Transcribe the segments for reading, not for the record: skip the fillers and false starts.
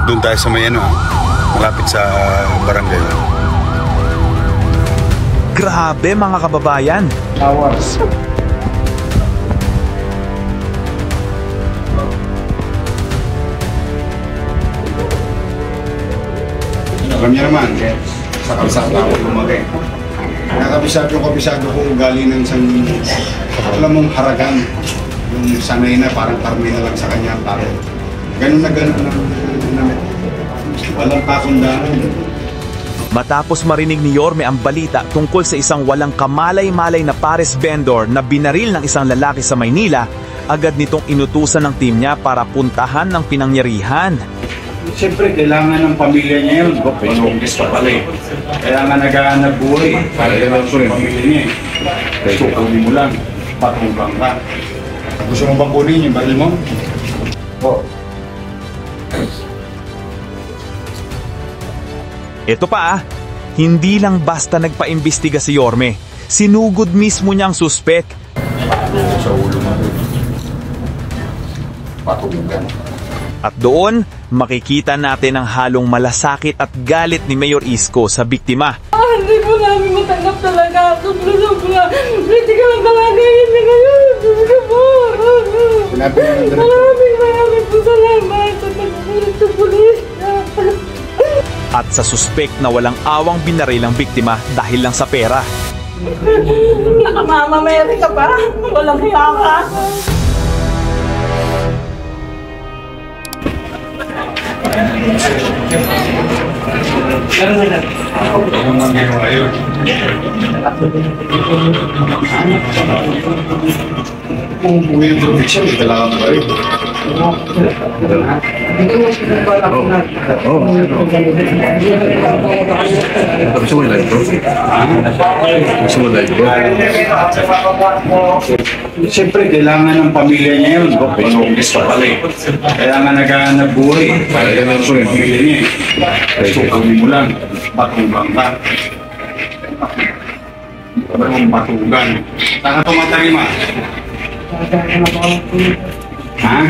Doon tayo sa may ano, malapit sa barangay. Grabe mga kababayan. Hours. Alam niya naman, sa kalsada ako lumaki. Kabisado kung galing ng isang, alam mong haragan. Yung sanay na parang karmi na lang sa kanya ang tao. Ganun na walang kasundanan. Matapos marinig ni Yorme ang balita tungkol sa isang walang kamalay-malay na pares vendor na binaril ng isang lalaki sa Maynila, agad nitong inutusan ng team niya para puntahan ng pinangyarihan. Siyempre, kailangan ng pamilya niya yun. Pinugis pa pala eh. Kaya nga naghahanap buhay. Kailangan ko yung pamilya niya eh. So, kunin mo lang. Patunggang ka. Gusto mo bang kunin yung baril mo? Oo. Ito pa hindi lang basta nagpa-imbestiga si Yorme. Sinugod mismo niya ang suspek. Sa ulo mo. Patunggang. At doon, makikita natin ang halong malasakit at galit ni Mayor Isko sa biktima. Hindi po namin matanggap talaga. Sobra-sobra. Hindi ka lang talaga yun na ngayon. Hindi po. Maraming po salamat sa pagpulit sa pulis. At sa suspek na walang awang binaril ang biktima dahil lang sa pera. Nakamamamere ka pa. Walang hiya ka. Kung buhay yung protection, kailangan ba rin? Gusto mo live bro? Gusto mo live bro? Siyempre, kailangan ng pamilya niya yun. Pinugis pa pala eh. Kaya nga naghahanap buhay. Kailangan ko yung pamilya niya eh. So, kunin mo lang. Patunggang ka. Patunggan. Taka tumatarima. Ha?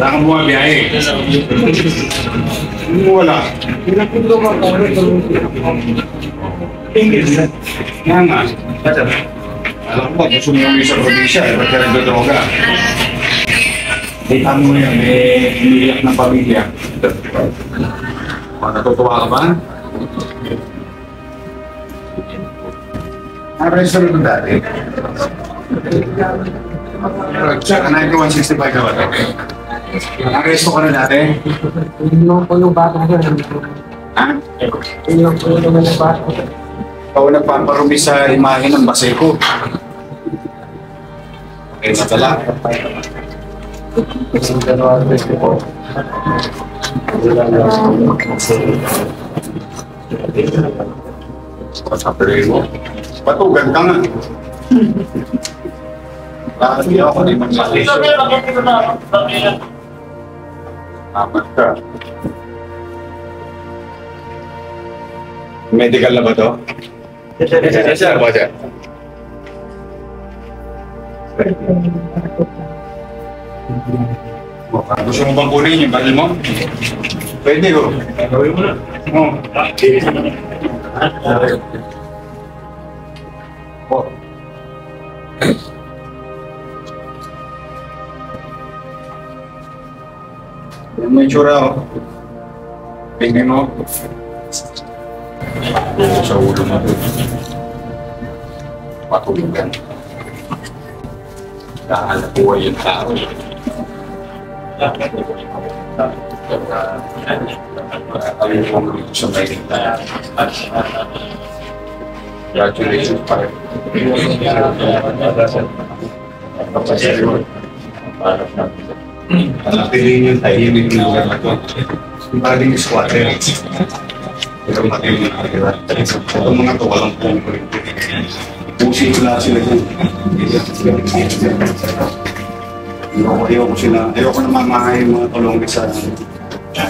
Taka bumabiyahe. Wala. Nga nga. Alam ko, gusto mo yung sa probinsya. Ba't ka nagdodroga? Kita mo yan, may umiiyak ng pamilya. Natutuwa ka ba? Arresto na dati. Sir, anayin ko 165 ka ba ito? Arresto ka na dati? Yung po yung bata ko. Ha? Yung po yung bata ko. Ikaw nagpaparumi sa imahe ng Baseco. Okay, natala. Pasapirin mo. Patugan ka nga. Bakit di ako di mag-malaysia? Amat ka. Medical na ba to? Sir, ba dyan? Gusto mo bang kunin yung baril mo? Pwede ko. Gawin mo na. Oo. Yan mo yung tsura o. Tingin mo. Sa ulo mo. Patulugan. Kahanap buhay yung tao. Ayun po dito sa Maynila. Congratulations pa rin. Piliin yung tahimik na lugar na ito. Parang squatter. Ito matindi na kagaya. Itong mga ito walang pungko. Pusin ko lahat sila dyan. Ayoko sila. Ayoko na mamahay yung mga tulong sa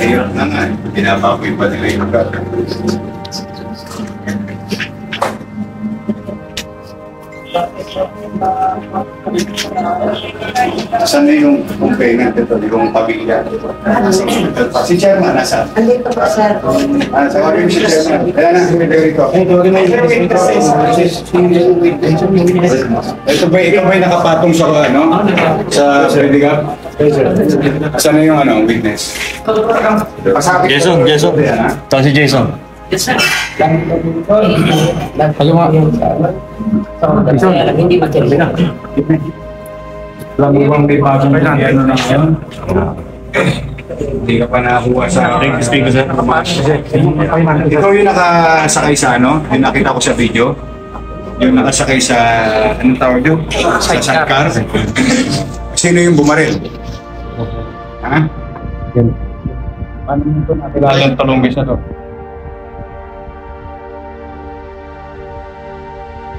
hirap na nga. Binababoy pa nila yung lugar. Saan na yung complainant ito, yung pamilya? Si Chairman, nasa? Andito po, sir. Tawagin si Chairman. Kaya na, hindi rito. Ikaw ba'y nakapatong sa, ano? Sa Redigap? Saan na yung, ano, witness? Jason. Ito si Jason. Hindi matindi. Alam mo bang may bagong ano na ngayon? Hindi ka pa nakakuha sa... Speak ko, sir. Ikaw yung nakasakay sa ano? Yung nakita ko sa video? Yung nakasakay sa... Anong tawag yun? Sa sidecar? Sino yung bumaril? Ha? Paano mo ito nakilala yung talunggis na to?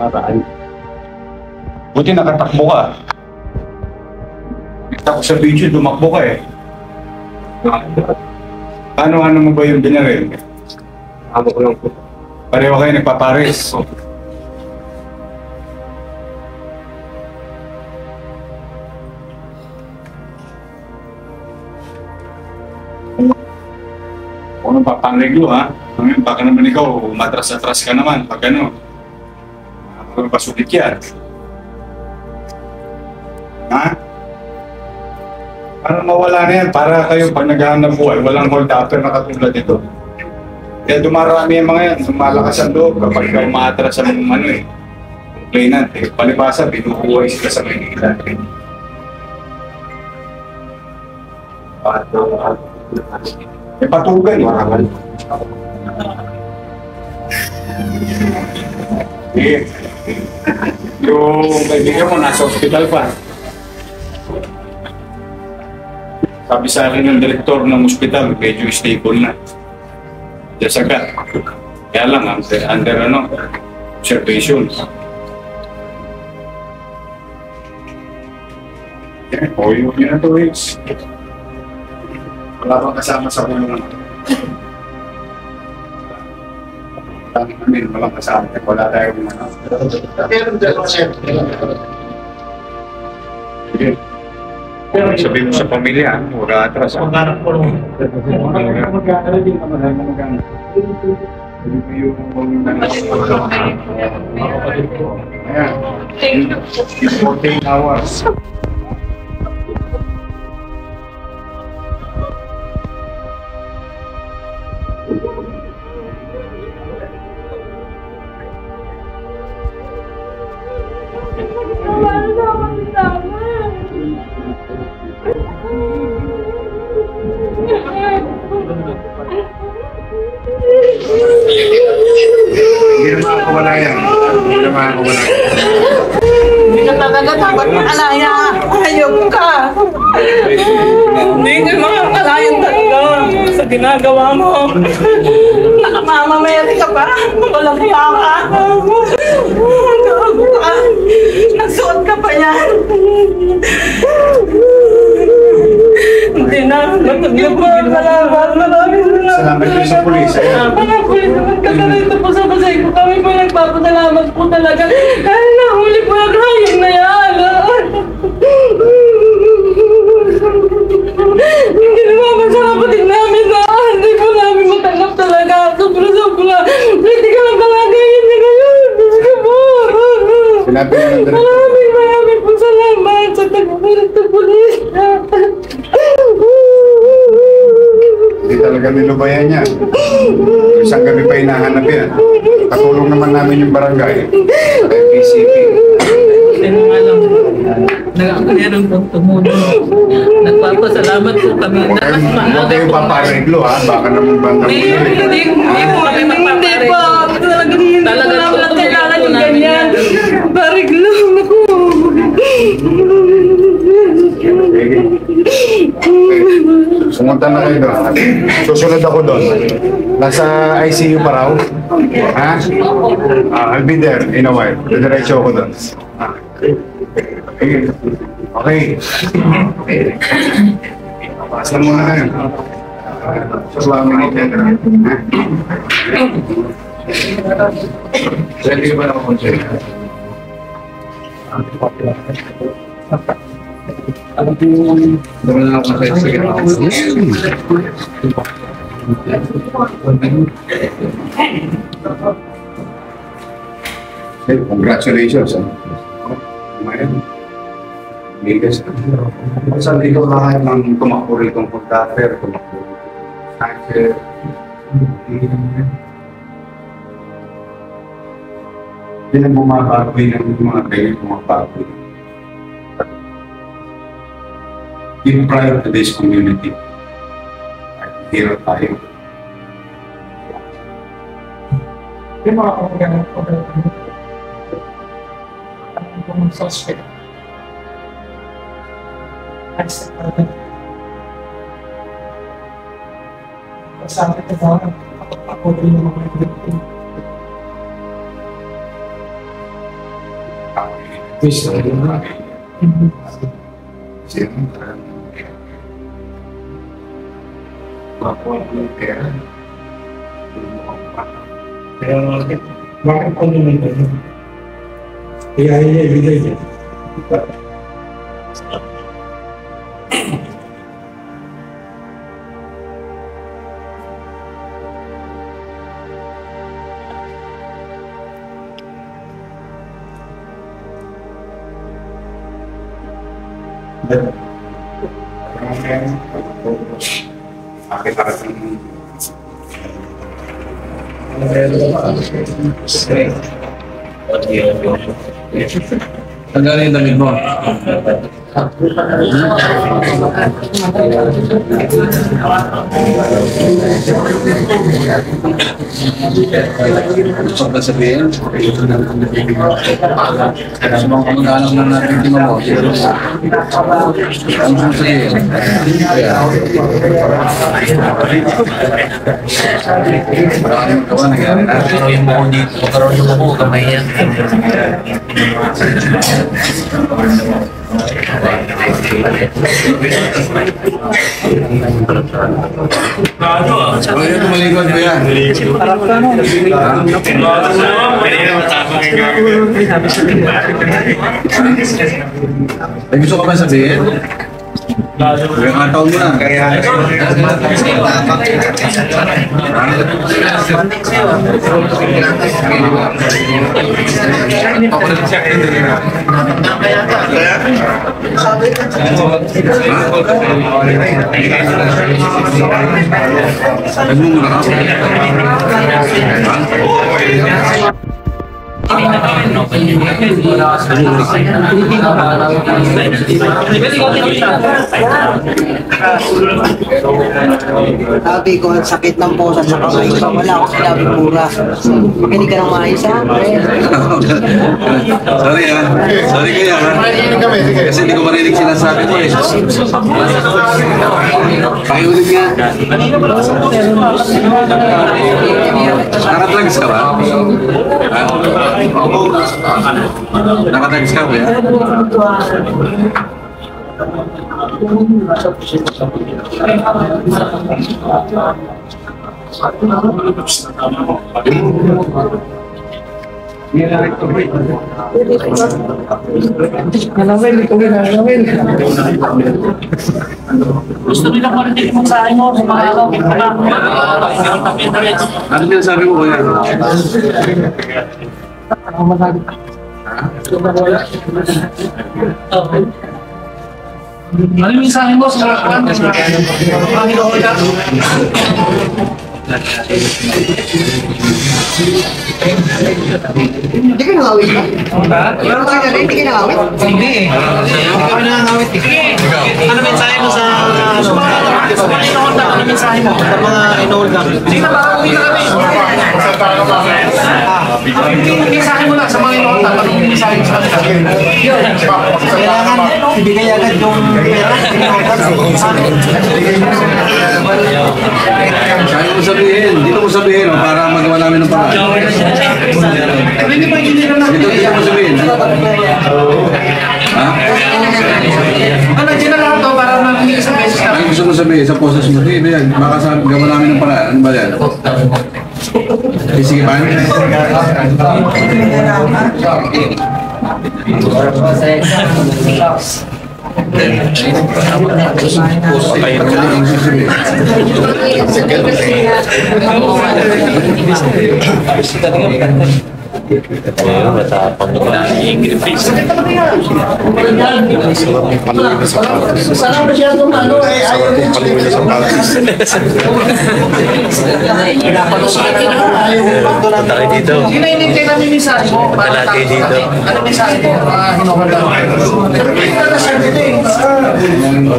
Paraan. Buti nakatakbo ka. Nakita ko sa video, dumakbo ka eh. Ano mo ba yung binaril? Amo ko lang po. Pareho kayo nagpapares. Kung anong papangreglo ha? Baka naman ikaw, matras-atras ka naman pag ano. Pasukit yan. Ha? Para mawala na yan, para kayo pag naghahanap buhay, walang hold after na katulad ito. Kaya dumarami yung mga yan, lumalakas ang loob kapag ikaw umaatras sa mga ano eh. Complainant eh. Palibasa, binubuhay sila sa Manila. May patugan eh. Eh, yung kaibigan mo nasa ospital pa. Sabi sa akin ng direktor ng ospital, medyo stable na. Sagat. Kaya lang, under ano, observation. O yun na 2 weeks. Wala bang kasama sa kulungan? Amin, walang kasama. Wala tayo kung ano. Sabihin mo sa pamilya, huwag atras. Huwag po lang. Magkano din naman, magkano. Ayan. 14 hours. Hindi naman ako wala yan. Hindi ka talaga dapat makalaya. Ayok ka. Hindi ka makakalayan talaga sa ginagawa mo. Nakamamameri ka pa. Walang hiya ka. Gago ka. Nagsuot ka pa yan. Hindi na. Mataglag mo. Maraming Salamat po sa pulis. mga pulis naman kakarito po sa basay ko. Kami po nagpapasalamat po talaga. Dahil nahuli po ang hayop na yan. Hindi naman sa kapatid namin na hindi po namin matanggap talaga. Sobra-sobra. Pwede ka lang palagayin niya ngayon. Sige po. Sinabi niya ng direktor. Maraming po salamat sa tagpulit ng pulis. Hindi talaga nilubayan niya. Isang gabi pa hinahanap yan. Katulong naman namin yung barangay. PCP. Meron pong tumulong. Nagpapasalamat po kami. Huwag kayo papareglo ha. Baka naman banda mo yun. Hindi po kami magpapareglo. Talagang po kailangan yung ganyan. Pareglo ako. Sumunta na kayo doon. Susunod ako doon. Nasa ICU pa raw. Ha? I'll be there in a while. Diretso ako doon. Okay. Paasa muna kayo. Salamat. Pwede ba ako konsel? Dami na ako sa sige. Hey, congratulations. Mayan. Bigas. Saan dito lahat ng tumakbo rito ng conductor, tumakbo rito ng snatcher. Yan ang bumabagoy ng mga ganyan bumabagoy. In prior to this community, hero tayo. Yung mga kongregan ko yung suspect. Sabi ko ba, ako rin yung mga victim. Gusto rin mga siyempre, makuha ng pera. Kaya bakit ko naman ito? Kaya niya ibigay niya. Akin para sa Tanggalin yung damit mo. Gusto ba sabihin? Sa mga kamag-anak na natin di mo. Ang sasabihin. Maraming gawa nangyari na. Yung buko dito, magkaroon yung buko, kamay yan. Ayaw tumalikod ko yan. Ay, gusto ka ba sabihin? Yung ataw mo na. Sabi ko, ang sakit ng pusa sa kamay ko. Wala akong sinabi pura. Hindi ka nang maayos ha? Sorry ah. Sorry kaya ha. Kasi hindi ko marinig sinasabi mo eh. Pakiulit nga. Nakadrugs ka ba? Ha? Nakadrugs ka ba ya? Gusto nila marinig mo sa akin mo, sa mga araw. Ano sinasabi mo kuya? Ano yung mensahe mo sa mga hinohula? Hindi ka nangawit ba? Meron ka rin, hindi ka nangawit? Hindi eh. Hindi kami nangangawit eh. Ano mensahe mo sa mga hinohula? Ano mensahe mo sa mga hinohula? Sige na, baka uwi na kami. Yung mensahe mo lang sa mga hinohula, ano yung mensahe mo sa kanila? Kailangan ibigay agad yung pera. Kaya mo sabihin. Dito mo sabihin oh, para magawa namin ng paraan. Hindi ba hindi na natin? Dito mo sabihin. Ha? Ano, hindi na lang ito para hindi isang beses na. Ang gusto mo sabihin sa poses mo, hindi yan. Baka gawa namin ng paraan. Ano ba yan? Sige ba? Sana masyadong ano eh, ayaw din Tayo dito. Hinahintay namin mensahe mo. Talati dito. Ano mensahe mo?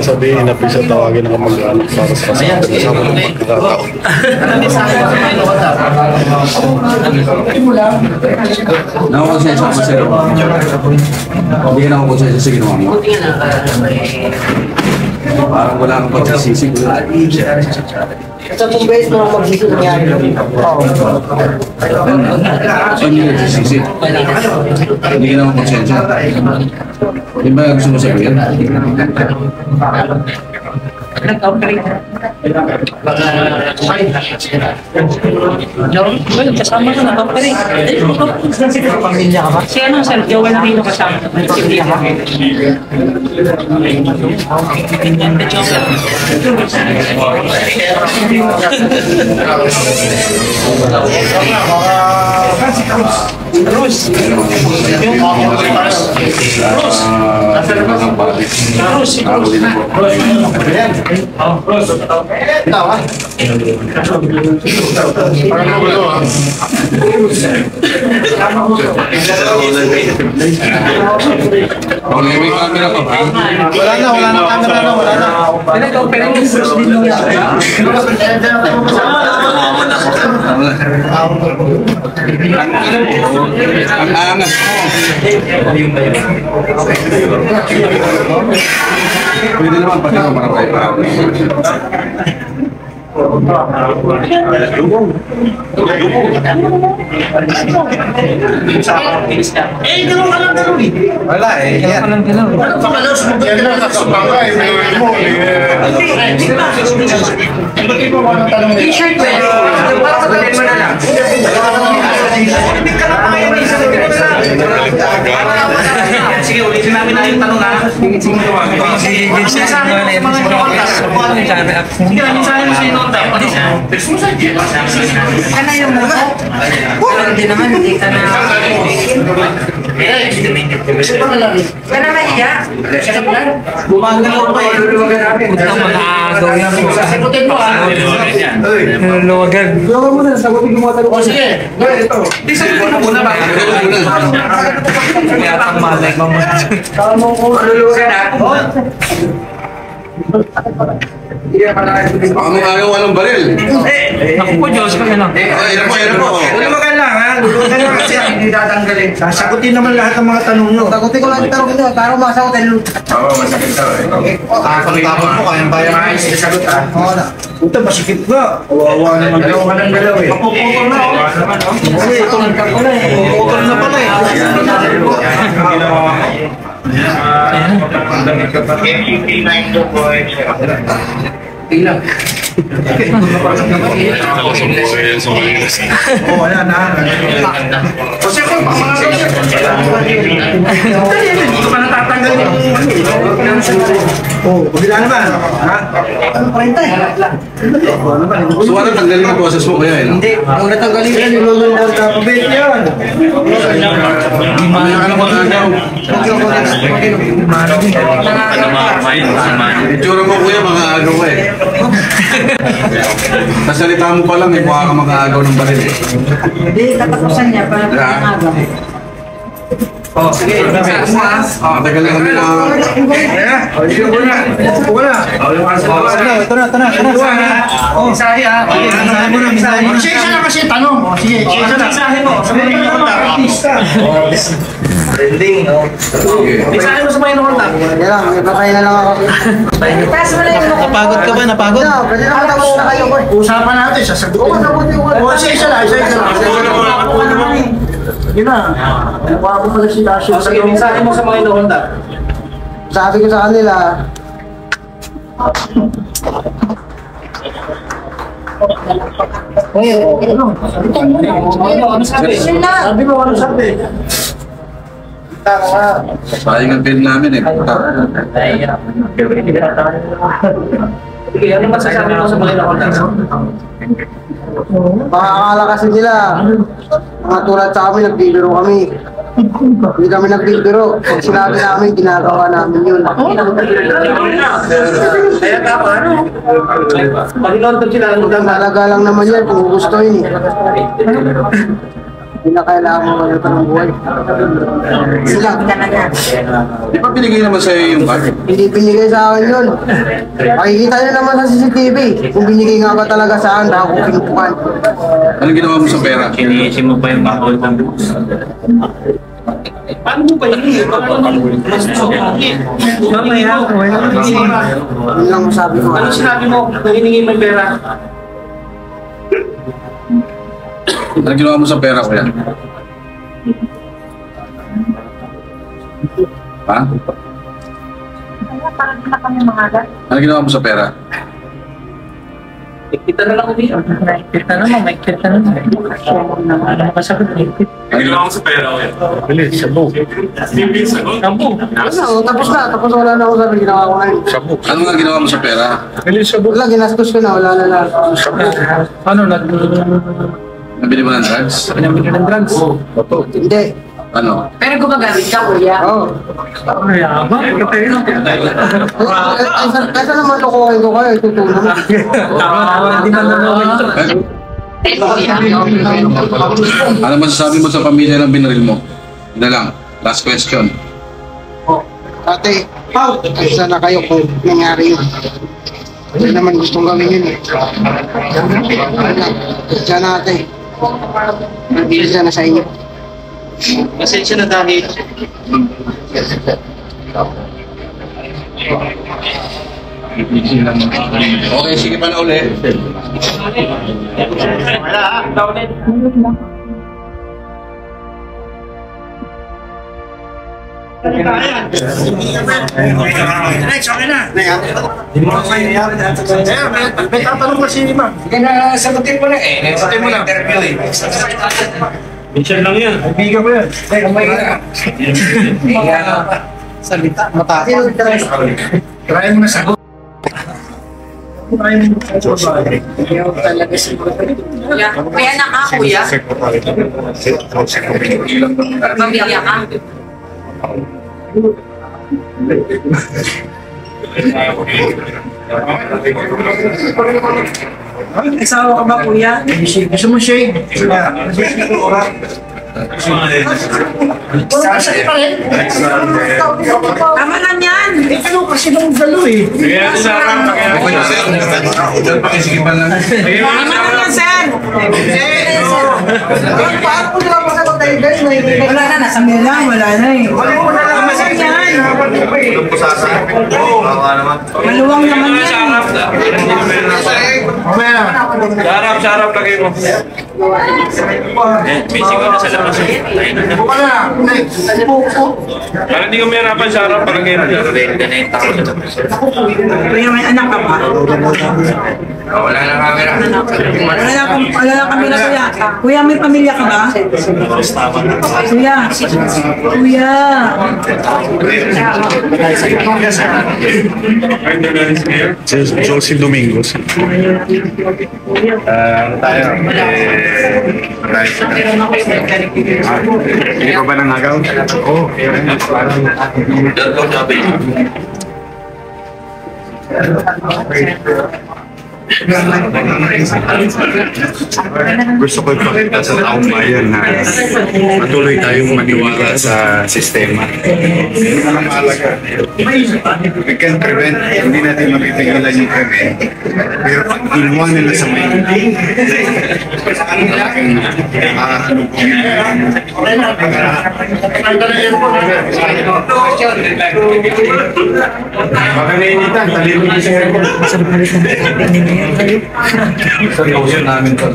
Sabihin na pisa tawagin ako mag-anak para sa kasama ng pagkakataon. Ano mensahe mo? Nakakonsensya ako sa'yo. Bigyan ako konsensya sa ginawa mo. Parang wala kang pagsisisi. Sa kung beses mo magsisi nangyari. Hindi ka nagsisisi. Bigyan ako konsensya. Di ba gusto mo sabihin? Kasama ka na, pare. Pamilya ka ba? Si ano, Sir Joel na rito kasama. Nagpipiliya ka. May camera pa ba? Wala na camera na, wala na. Ang angas mo. Pwede naman pati ka marapay pa. Wala eh. T-shirt ko eh. Sige, ulitin namin na yung tanong ha. Sige, mensahe mo sa inota. Ano yung mo? Hindi naman, hindi ka na... Ka na mahiya? Gumagalaw pa eh. Punta mo na agaw yan. Sagutin mo ha. Luwagan. O sige. Di sagutin mo muna ba? Kaya ang malay mo. Baka may agaw walang baril. Naku po, Diyos ko yan. Ayun po. Ano ba kailangan? Lulutan lang kasi hindi tatanggalin. Sasagutin naman lahat ng mga tanong nyo. Sagutin ko lang yung tanong ito para masagutin. Oo, masakit daw eh. Tapon mo, kayang bayan ka. Sasagot ha. Oo na. Puta, masikip ka. Kawawa naman. Galaw ka ng galaw eh. Mapuputol na ako. Mapuputol na pala eh. Mapuputol na pala eh. Ilang. Oh, wala na. Kasi kung hindi ko pa natatanggal yung oh, kabila naman. Ha? Ano pa rin tayo? So ano tanggalin ang boses mo kaya eh? No? Hindi, kung natanggalin yan, Nilulunod ka pa bet yan. Mamaya ka na mag-agaw. Itsura mo kuya, mag-aagaw ka eh. Nasalita mo pa lang, may mukha ka mag-aagaw ng baril eh. Hindi, katapusan niya para pangaga. Oh, sige. Matagal na kami na... Upo ka na. Ito na. Mensahe ha. Mensahe mo na. Sige, siya na kasi tanong. Sige, mensahe mo. Sabihin mo na artista. Trending, no? Mensahe mo sa mga inukontak. Hindi lang, ipapaya na lang ako. Napagod ka ba? Napagod? No, pwede naman ako na kayo ko. Usapan natin, sasagot ko. Oo, isa lang. Yun na. Mukha ko pala si Dasyo. Sige, mensahe mo sa mga inukontak. Sabi ko sa kanila, Ano sabi? Sabi mo, ano sabi? Sayang ang pin namin eh. Sige, ano masasabi mo sa mga nakontak? Makakala kasi nila, mga tulad sa amin, nagbibiro kami. Hindi kami nagbibiro. Pag sinabi namin, ginagawa namin yun. Kaya tama, ano? Pag-inon sila, Talaga lang naman yan kung gusto yun eh. Hindi na kailangan mo ganito ng buhay. Sila, Di ba binigay naman sa'yo yung card? hindi binigay sa akin yun. Makikita nyo naman sa CCTV. Kung binigay nga ba talaga sa akin, baka kung pinupukan. Anong ginawa mo sa pera? Kiniisin mo pa yung bakol ng paano mo ba yun? Mas mamaya, Yun lang masabi ko. ano sinabi mo nung hiningi mo yung pera? Anong ginawa mo sa pera ko yan? Ha? Anong ginawa mo sa pera? Kita na lang ko dito. Kita naman, may kita naman. Ano makasagot? Anong ginawa mo sa pera ko yan? Bilis, sabog. Tapos na, tapos wala na ako sabi, ginawa ko na yun. Sabog. Ano nga ginawa mo sa pera? Bilis, sabog. Wala, ginastos ko na, wala na lang. Ano, Nabili mo ng drugs? Pinamili ng drugs? Opo. Hindi. Ano? Pero gumagamit ka, kuya. Oo. Yabang. Kaysa naman lukuhin ko kayo, itutulong. Hindi na naman ito. Ano masasabi mo sa pamilya ng binaril mo? Yun na lang. Last question. Ate, kaysa na kayo kung nangyari yun. Hindi naman gustong gawin yun eh. Diyan na ate. Diyan na sa inyo. Pasensya na dahil. Okay, sige pa na uli. May tatanong pa si Ma'am. Sagutin mo na eh. Sagutin mo na. Interview eh. Minsan lang yan. Biga mo yan. Salita, matapang. Try mo na sagot. Kaya na ka, kuya. Pamilya ka. Asawa ka ba kuya? Gusto mo shade? Tama lang yan. Ano kasi nung galo eh. Sige pa lang. Tama lang yan, sir. Paano ko nila masagot tayo guys? Wala na, nasa mila, wala na eh. Tama lang yan. Maluwang naman yan. Sarap lagay mo. Busy ko na sa labas. Para hindi ko mahirapan sa harap, palagay na. Kuya, may anak ka ba? Wala na camera. Wala na kami na kuya. Kuya, may pamilya ka ba? Kuya. Kuya. Josie Domingos. Ano tayo? Hindi ko ba nangagaw? Oo. Gusto ko ipakita sa taong bayan na patuloy tayong maniwala sa sistema. Hindi na mahalaga. We can prevent, hindi natin mapipigilan yung prevent. Pero pag ginawa nila sa may baka nainitan, talino ko siya. Seryoso namin to.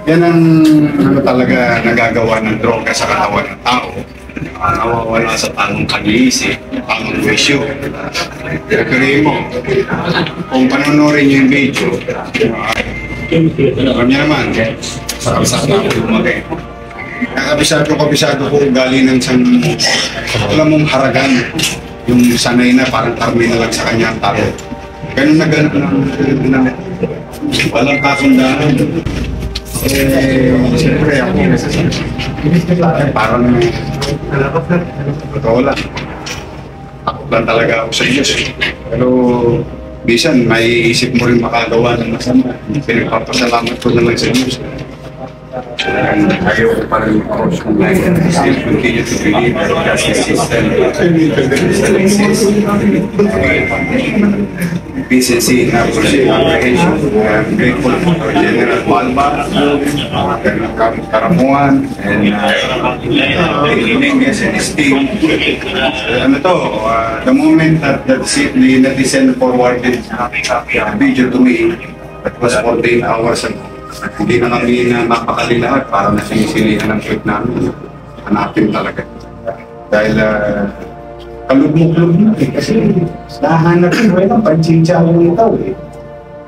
Yan ang ano talaga nagagawa ng droga sa katawan ng tao. Nawawala sa tamang pag-iisip, tamang wisyo. Pagkakaroon mo, kung panonorin yung video, alam niya naman, sarap-sarap na ako lumaki. Kabisado ko galing ng isang, alam mong haragan, yung sanay na parang karmi na lang sa kanya ang tao. Ganun na walang kasundaan. Siyempre ako, parang totoo lang. Takot lang talaga ako sa Diyos. Pero bisan, may isip mo rin makagawa ng masama. Pinagpapasalamat ko na lang sa Diyos. Ayaw ko pa rin cross kung ganyan. Still continue to believe that justice system still exists. PCC na po siya apprehension. I'm grateful to General Malma, Karamuan, and Inges and his team. The moment that the netizen forwarded a video to me, that was 14 hours ago. Hindi na kami na mapakali lahat para na sinisilihan ng tweet namin. Hanapin talaga. Dahil kalugmok-lug na eh. Kasi nahanap ko lang, pansinsya ko ng tao eh.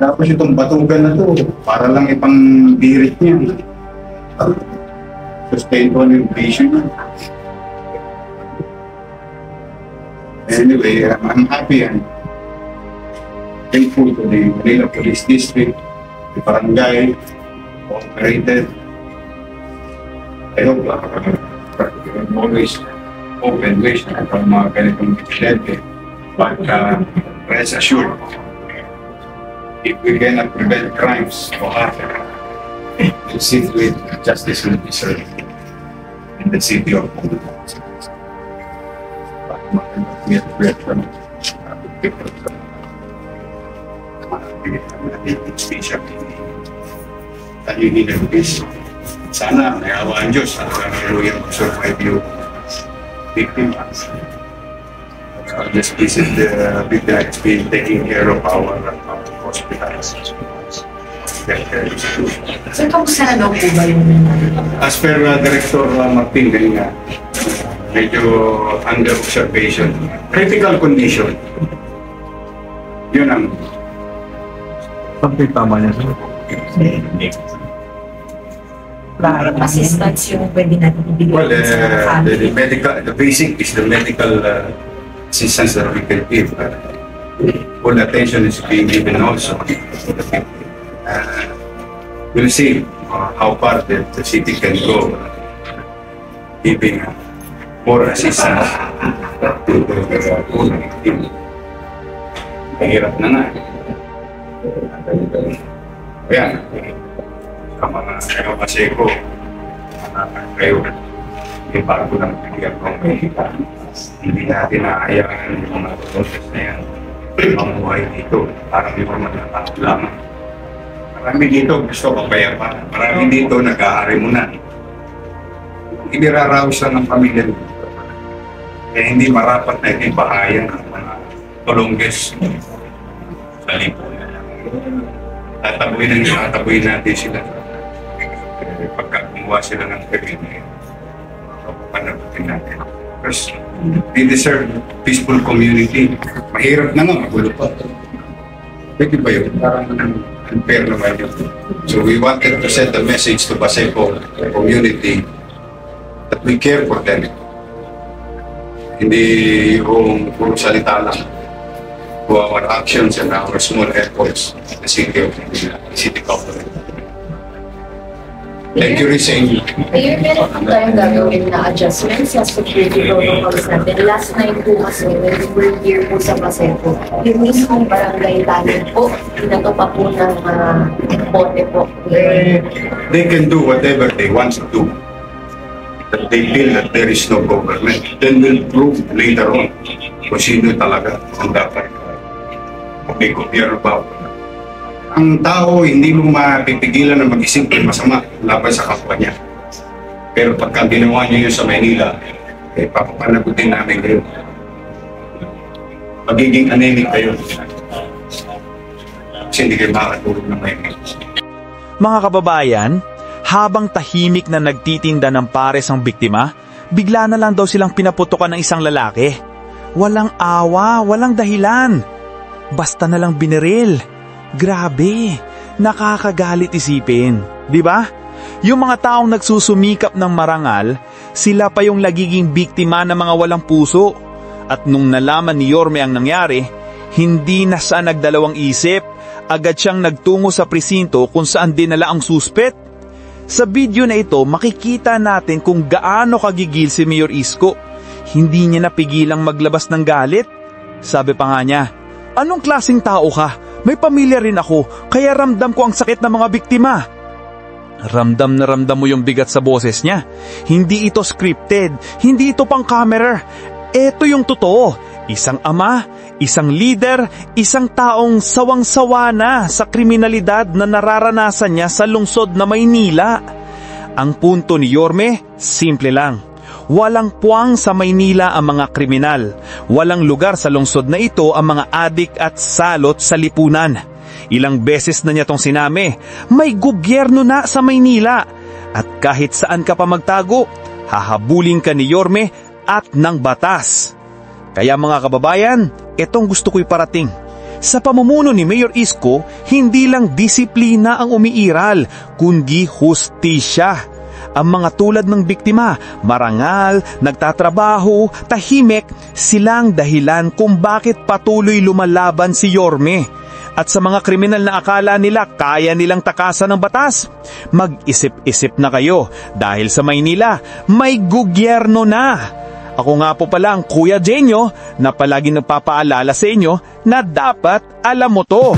Tapos itong batugan na to, para lang ipang birit niya. Sustain ko yung vision niya. Anyway, I'm happy and thankful to the Manila Police District, the barangay, operated. I hope always open ways na para mga ganitong insidente. But rest assured, if we cannot prevent crimes to happen, we'll see to it justice will be served in the city of Manila. We have to from people that you need a peace. Sana may awa ang Diyos at tuluyang mag-survive yung victim. This is the victim that's been taking care of our hospitals. So, kamusta na daw po ba yung... As per Director Martin, ganyan, medyo under observation. Critical condition. Yun ang... Bakit tama niya? Assistance yung pwede natin ibigay Well, sa family. the basic is the medical assistance that we can give. Full attention is being given also. We'll see how far the city can go, giving more assistance to the poor victim. Mahirap na nga. Kaya, sa mga kasi ko, kayo, may bago ng bigyan kong hindi natin naayaan yung mga proses na yan. Mamuhay dito, parang yung mga tao lamang. Marami dito gusto kapayapaan. Marami dito nag-aari mo na. Iniraraos lang ng pamilya dito. Kaya hindi marapat na ibahayan ng mga tulongges sa lipunan. Tatabuin natin sila. Pagka gumawa sila ng krimen, panagutin natin. Because they deserve peaceful community. Mahirap na nga, magulo pa. Pwede ba yun? Parang unfair naman yun. So we wanted to send a message to Baseco community that we care for them. Hindi yung puro salita lang. To our actions and our small efforts in the city of Manila, city government. Thank you, Rizeng. Mayor, meron po tayong gagawin na adjustments sa security protocols natin. Last night po kasi, when we were here po sa Baseco, yung mismong barangay tanin po, pinato pa po ng bote po. They can do whatever they want to do. That they feel that there is no government. Then we'll prove later on kung sino talaga ang dapat may gobyerno ba. Ang tao hindi mo mapipigilan na mag-isip ng masama laban sa kapwa niya. Pero pagka ginawa niyo yun sa Manila, papapanagutin namin kayo. Magiging anemic kayo. Kasi hindi kayo makatulog ng Manila. Mga kababayan, habang tahimik na nagtitinda ng pares ang biktima, bigla na lang daw silang pinaputukan ng isang lalaki. Walang awa, walang dahilan. Basta na lang biniril. Grabe, nakakagalit isipin, di ba? Yung mga taong nagsusumikap ng marangal, sila pa yung nagiging biktima ng mga walang puso. At nung nalaman ni Yorme ang nangyari, hindi na siya nagdalawang isip. Agad siyang nagtungo sa presinto kung saan dinala ang suspet. Sa video na ito, makikita natin kung gaano kagigil si Mayor Isko. Hindi niya napigilang maglabas ng galit. Sabi pa nga niya, "Anong klaseng tao ka? May pamilya rin ako, kaya ramdam ko ang sakit ng mga biktima." Ramdam na ramdam mo yung bigat sa boses niya. Hindi ito scripted, hindi ito pang camera. Ito yung totoo. Isang ama, isang leader, isang taong sawang-sawa na sa kriminalidad na nararanasan niya sa lungsod na Maynila. Ang punto ni Yorme, simple lang. Walang puwang sa Maynila ang mga kriminal. Walang lugar sa lungsod na ito ang mga adik at salot sa lipunan. Ilang beses na niya tong sinami, may gobyerno na sa Maynila. At kahit saan ka pa magtago, hahabulin ka ni Yorme at ng batas. Kaya mga kababayan, itong gusto ko'y parating. Sa pamumuno ni Mayor Isko, hindi lang disiplina ang umiiral, kundi hustisya. Ang mga tulad ng biktima, marangal, nagtatrabaho, tahimik, silang dahilan kung bakit patuloy lumalaban si Yorme. At sa mga kriminal na akala nila kaya nilang takasan ng batas, mag-isip-isip na kayo dahil sa Maynila may gobyerno na. Ako nga po pala ang Kuya Jenyo na palagi nagpapaalala sa inyo na dapat alam mo to.